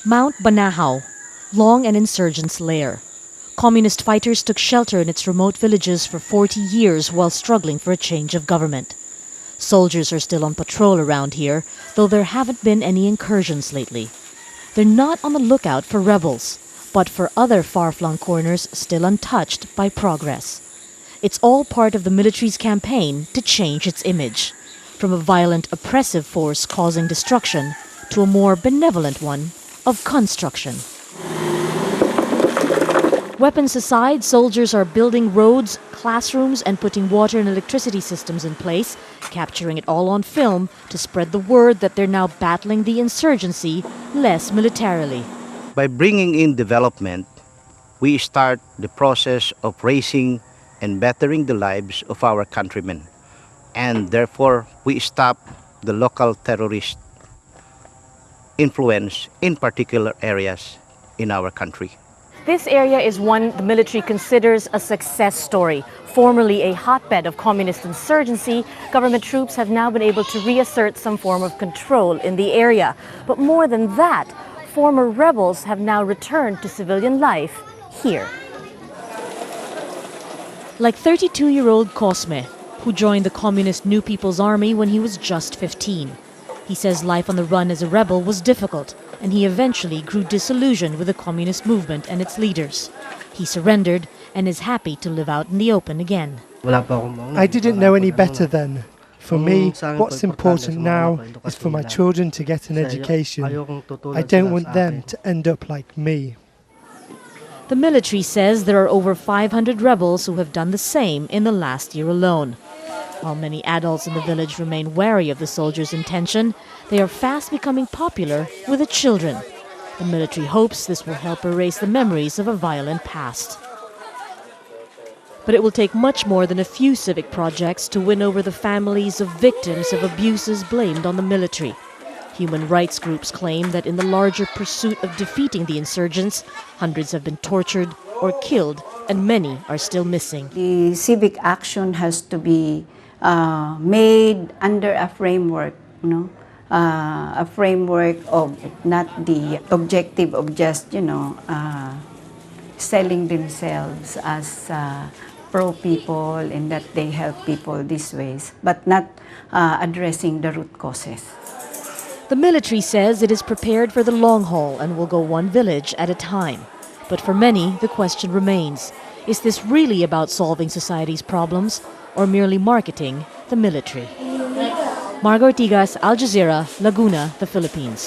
Mount Banahaw, long an insurgent's lair. Communist fighters took shelter in its remote villages for 40 years while struggling for a change of government. Soldiers are still on patrol around here, though there haven't been any incursions lately. They're not on the lookout for rebels, but for other far-flung corners still untouched by progress. It's all part of the military's campaign to change its image, from a violent, oppressive force causing destruction to a more benevolent one of construction. Weapons aside, soldiers are building roads, classrooms, and putting water and electricity systems in place, capturing it all on film to spread the word that they're now battling the insurgency less militarily. By bringing in development, we start the process of raising and bettering the lives of our countrymen. And therefore, we stop the local terrorist influence in particular areas in our country. This area is one the military considers a success story. Formerly a hotbed of communist insurgency, government troops have now been able to reassert some form of control in the area. But more than that, former rebels have now returned to civilian life here. Like 32-year-old Cosme, who joined the communist New People's Army when he was just 15. He says life on the run as a rebel was difficult, and he eventually grew disillusioned with the communist movement and its leaders. He surrendered and is happy to live out in the open again. I didn't know any better then. For me, what's important now is for my children to get an education. I don't want them to end up like me. The military says there are over 500 rebels who have done the same in the last year alone. While many adults in the village remain wary of the soldiers' intention, they are fast becoming popular with the children. The military hopes this will help erase the memories of a violent past. But it will take much more than a few civic projects to win over the families of victims of abuses blamed on the military. Human rights groups claim that in the larger pursuit of defeating the insurgents, hundreds have been tortured or killed, and many are still missing. The civic action has to be made under a framework, a framework of not the objective of just, selling themselves as pro-people and that they help people these ways, but not addressing the root causes. The military says it is prepared for the long haul and will go one village at a time. But for many, the question remains, is this really about solving society's problems or merely marketing the military? Marga, Ortgas, Al Jazeera, Laguna, the Philippines.